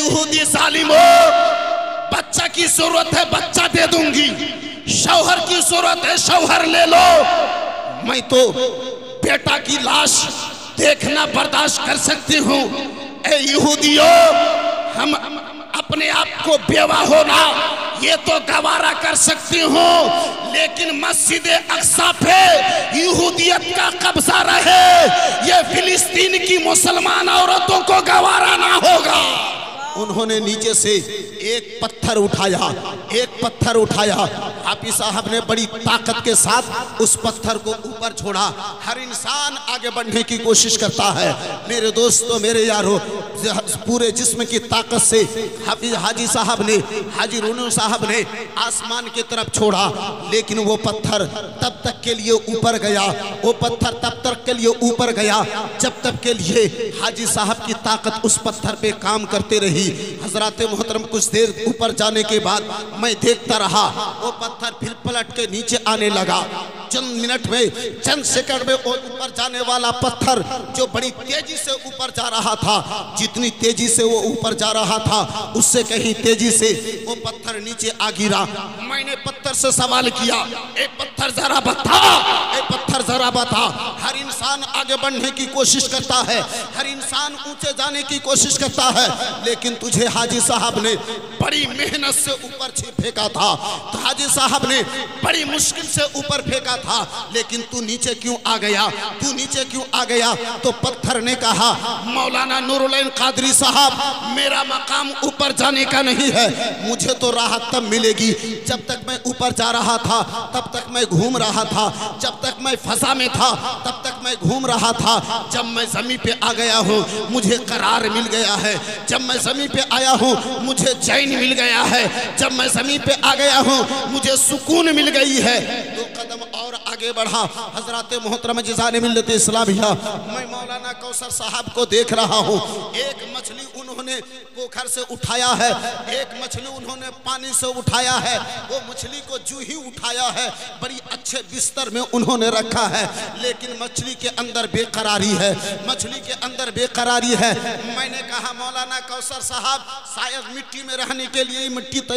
यहूदी जालिमो, बच्चा की जरूरत है बच्चा दे दूंगी, शौहर की जरूरत है शौहर ले लो, मैं तो बेटा की लाश देखना बर्दाश्त कर सकती हूँ। ए यहूदियों, हम अपने आप को बेवा होना ये तो गवारा कर सकती हूँ, लेकिन मस्जिद अक्सा पे यहूदियत का कब्जा रहे ये फिलिस्तीन की मुसलमान औरतों को गवारा ना होगा। उन्होंने नीचे से एक पत्थर उठाया, हाफिज साहब ने बड़ी ताकत के साथ उस पत्थर को ऊपर छोड़ा। हर इंसान आगे बढ़ने की कोशिश करता है मेरे दोस्तों, मेरे यारों, पूरे जिस्म की ताकत से हाजी रोनू साहब ने आसमान की तरफ छोड़ा, लेकिन वो पत्थर तब तक के लिए ऊपर गया, जब तक के लिए हाजी साहब की ताकत उस पत्थर पे काम करते रही। हजरत मोहतरम कुछ देर ऊपर जाने के बाद मैं देखता रहा, वो पत्थर फिर पलट के नीचे आने लगा। चंद मिनट में, चंद सेकंड में वो ऊपर जाने वाला पत्थर जो बड़ी तेजी से ऊपर जा रहा था, जितनी तेजी से वो ऊपर जा रहा था उससे कहीं तेजी से वो पत्थर नीचे आ गिरा। मैंने पत्थर से सवाल किया, ए पत्थर जरा बता, हर इंसान आगे बढ़ने की कोशिश करता है, हर इंसान ऊंचे जाने की कोशिश करता है, लेकिन तुझे हाजी साहब ने बड़ी मेहनत से ऊपर फेंका था, तो हाजी साहब ने बड़ी मुश्किल से ऊपर फेंका था, लेकिन तू नीचे क्यों आ गया? तो पत्थर ने कहा, मौलाना नूरुल कादरी साहब, मेरा मकाम ऊपर जाने का नहीं है, मुझे तो राहत तब मिलेगी जब तक मैं ऊपर जा रहा था, तब तक मैं घूम रहा था, जब तक मैं फसा में था तब तक मैं घूम रहा था, जब मैं ज़मीन पे आ गया हूँ मुझे करार मिल गया है, जब मैं ज़मीन पे आया हूँ मुझे चैन मिल गया है, जब मैं ज़मीन पे आ गया हूँ मुझे सुकून मिल गई है। 2 कदम और आगे बढ़ा। हजरत मोहतरम जिज़ान मिल्लत इस्लामिया, मैं मौलाना कौसर साहब को देख रहा हूँ, एक मछली उन्होंने पोखर से उठाया है, एक मछली उन्होंने पानी से उठाया है, वो मछली को जू ही उठाया है बड़ी अच्छे बिस्तर में उन्होंने रखा है, लेकिन मछली के अंदर बेकरारी है। मैंने कहा मौलाना कौसर साहब, शायद मिट्टी में रहने के लिए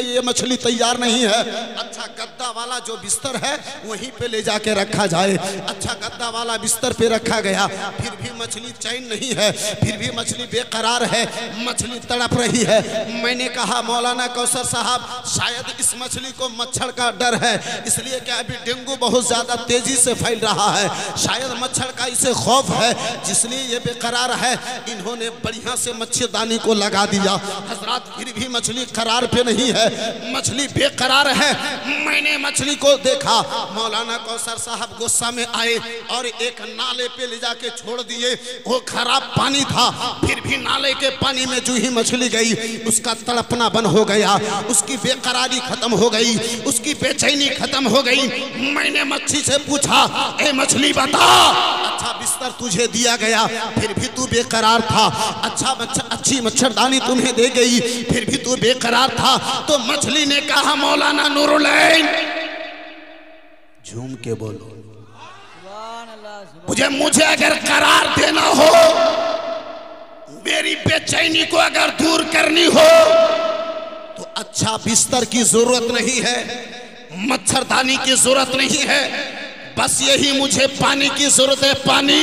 ये मछली तैयार नहीं है, अच्छा गद्दा वाला जो बिस्तर है वहीं पे ले जाके रखा जाए। अच्छा गद्दा वाला बिस्तर पे रखा गया, फिर भी मछली चैन नहीं है, फिर भी मछली बेकरार है, मछली तड़प रही है। मैंने कहा मौलाना कौसर साहब, शायद इस मछली को मच्छर का डर है, इसलिए कि अभी डेंगू बहुत ज्यादा तेजी से फैल रहा है, शायद मच्छर का इसे खौफ है जिसलिए ये बेकरार है। इन्होंने बढ़िया से मच्छरदानी को लगा दिया। हजरत फिर भी मछली करार पे नहीं है, मछली बेकरार है। मैंने मछली को देखा, मौलाना कौसर साहब गुस्सा में आए और एक नाले पे ले जाके छोड़ दिए। वो खराब पानी था, फिर भी नाले के पानी में जो ही मछली गई उसका तड़पना बंद हो गया, उसकी बेकरारी खत्म हो गई, उसकी बेचैनी खत्म हो गई। मैंने मछली से पूछा, ए मछली बता, अच्छा बिस्तर तुझे दिया गया फिर भी तू बेकरार था, अच्छी मच्छरदानी तुम्हें दे गई फिर भी तू बेकरार था। तो मछली ने कहा मौलाना नूरुल्लैन, झूम के बोलो, मुझे अगर करार देना हो, मेरी बेचैनी को अगर दूर करनी हो तो अच्छा बिस्तर की जरूरत नहीं है, मच्छरदानी की जरूरत नहीं है, बस यही मुझे पानी की जरूरत है, पानी।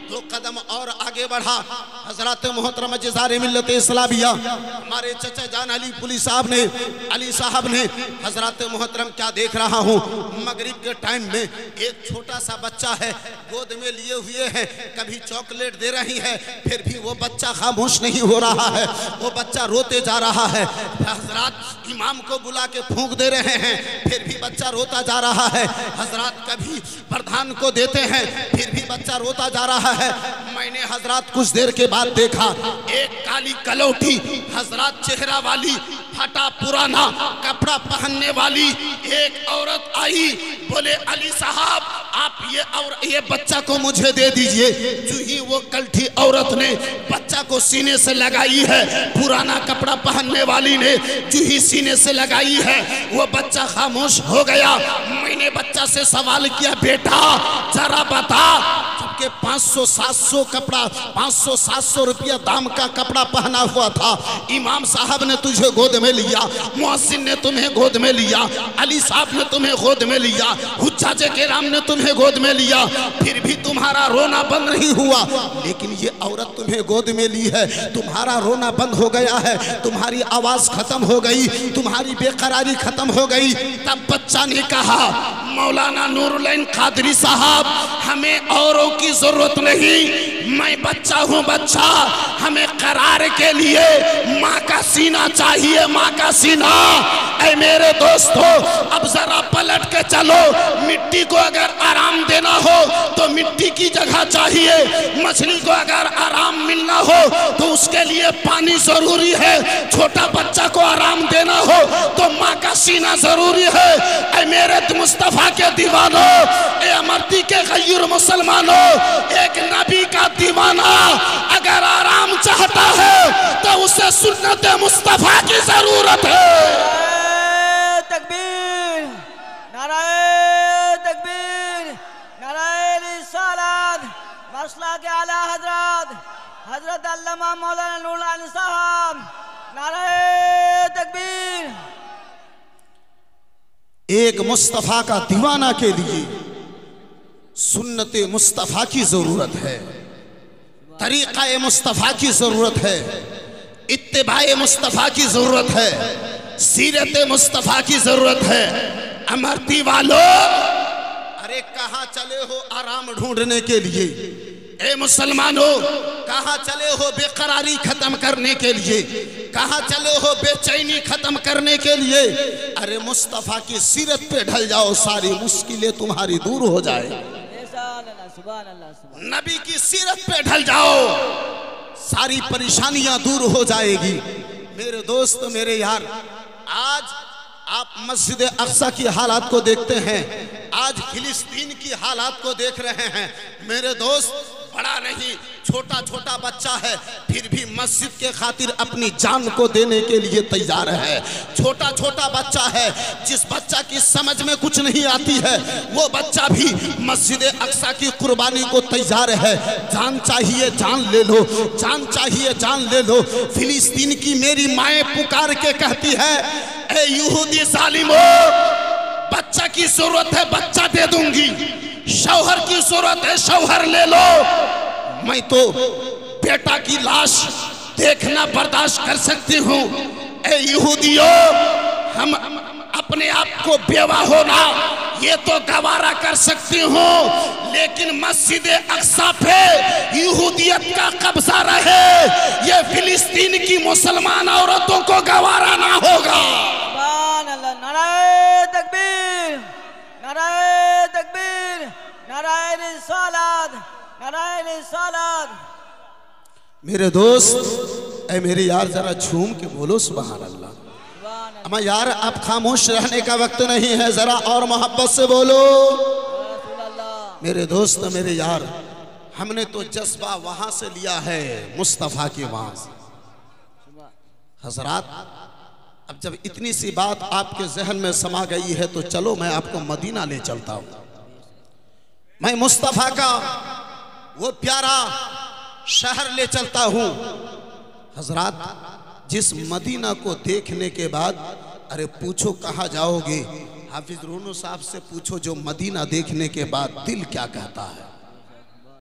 2 कदम और आगे बढ़ा। हजरत मोहतरम जिज़ान मिल्लत इस्लामिया, हमारे चचा जान अली साहब ने हजरत मोहतरम क्या देख रहा हूँ, मगरिब के टाइम में एक छोटा सा बच्चा है, गोद में लिए हुए है, कभी चॉकलेट दे रही है, फिर भी वो बच्चा खामोश नहीं हो रहा है, वो बच्चा रोते जा रहा है। हजरत इमाम को बुला के फूंक दे रहे हैं, फिर भी बच्चा रोता जा रहा है। हजरत कभी प्रधान को देते हैं, फिर भी बच्चा रोता जा रहा है। मैंने हजरत कुछ देर के बाद देखा, एक काली कलौठी हजरत चेहरा वाली, फटा पुराना कपड़ा पहनने वाली एक औरत आई, बोले अली साहब आप ये बच्चा को मुझे दे दीजिए। जो ही वो कलठी औरत ने बच्चा को सीने से लगाई है, पुराना कपड़ा पहनने वाली ने जो ही सीने से लगाई है, वो बच्चा खामोश हो गया। मैंने बच्चा से सवाल किया, बेटा जरा बता, आपके 500-700 कपड़ा 500-700 रुपया दाम का कपड़ा पहना हुआ था। इमाम साहब ने तुझे गोद में लिया, मुअज्जिन ने तुम्हें गोद में लिया, अली साहब ने तुम्हें गोद में लिया, हुज्जाजे किराम ने तुम्हें गोद में लिया, फिर भी तुम्हारा रोना बंद नहीं हुआ। लेकिन ये औरत तुम्हें गोद में ली है, तुम्हारा रोना बंद हो गया है, तुम्हारी आवाज खत्म हो गई, तुम्हारी बेकरारी खत्म हो गई। तब बच्चा ने कहा, मौलाना नूरुल्लाह कादरी साहब, हमें औरों की जरूरत नहीं, मैं बच्चा हूँ बच्चा, हमें करार के लिए माँ का सीना चाहिए, माँ का सीना। ऐ मेरे दोस्तों, अब जरा पलट के चलो, मिट्टी को अगर आराम देना हो तो मिट्टी की जगह चाहिए, मछली को अगर आराम मिलना हो तो उसके लिए पानी जरूरी है, छोटा बच्चा को आराम देना हो तो माँ का सीना जरूरी है। ऐ मेरे मुस्तफा के दीवानों, ए अमरती के गैर मुसलमानों, एक नबी का दीवाना अगर आराम चाहता है तो उसे सुन्नत मुस्तफा की जरूरत है। तकबीर, नाराए तकबीर, नाराए रिसालत, मसला के आला हजरत हजरत अल्लामा मौलाना नूरुल्लाह साहब, नाराए तकबीर। एक मुस्तफा का दीवाना के लिए सुन्नत मुस्तफा की जरूरत है, तरीक़ा मुस्तफा की जरूरत है, इत्तिबाए मुस्तफा की जरूरत है, सीरत मुस्तफा की जरूरत है। अमरती वालों, अरे कहाँ चले हो आराम ढूंढने के लिए? ए मुसलमानों, कहाँ चले हो बेकरारी खत्म करने के लिए? कहाँ चले हो बेचैनी खत्म करने के लिए? अरे मुस्तफा की सीरत पे ढल जाओ, सारी मुश्किलें तुम्हारी दूर हो जाए। नबी की सीरत पे ढल जाओ, सारी परेशानियां दूर हो जाएगी। मेरे दोस्त, मेरे यार, आज आप मस्जिद अक्सा की हालात को देखते हैं, आज फिलिस्तीन की हालात को देख रहे हैं। मेरे दोस्त, बड़ा नहीं, छोटा छोटा बच्चा है, फिर भी मस्जिद के खातिर अपनी जान को देने के लिए तैयार है। छोटा छोटा बच्चा है, जिस बच्चा की समझ में कुछ नहीं आती है, वो बच्चा भी मस्जिद अक्सा की कुर्बानी को तैयार है। जान चाहिए जान ले लो, जान चाहिए जान ले लो। फिलिस्तीन की मेरी माएँ पुकार के कहती है, ए यहूदी जालिमो, बच्चा की जरूरत है बच्चा दे दूंगी, शौहर की जरूरत है शौहर ले लो। मैं तो बेटा की लाश देखना बर्दाश्त कर सकती हूँ। ए यहूदियों, हम अपने आप को बेवा होना ये तो गवारा कर सकती हूँ, लेकिन मस्जिद अक्सा पे यहूदियत का कब्जा रहे, ये फिलिस्तीन की मुसलमान औरतों को गवारा ना होगा। नाराए तकबीर, नाराए तकबीर, नाराए रिसालत, नाराए रिसालत। मेरे दोस्त, ऐ मेरे यार, जरा झूम के बोलो सुभान अल्लाह। अम्मा यार, अब खामोश रहने का वक्त नहीं है, जरा और मोहब्बत से बोलो। मेरे दोस्त, मेरे यार, हमने तो जज्बा वहां से लिया है, मुस्तफा के वहां से। हजरात, अब जब इतनी सी बात आपके जहन में समा गई है तो चलो मैं आपको मदीना ले चलता हूं। मैं मुस्तफा का वो प्यारा शहर ले चलता हूं। हजरात, जिस मदीना को देखने के बाद, अरे पूछो कहाँ जाओगे, हाफिज रोनो साहब से पूछो, जो मदीना देखने के बाद दिल क्या कहता है।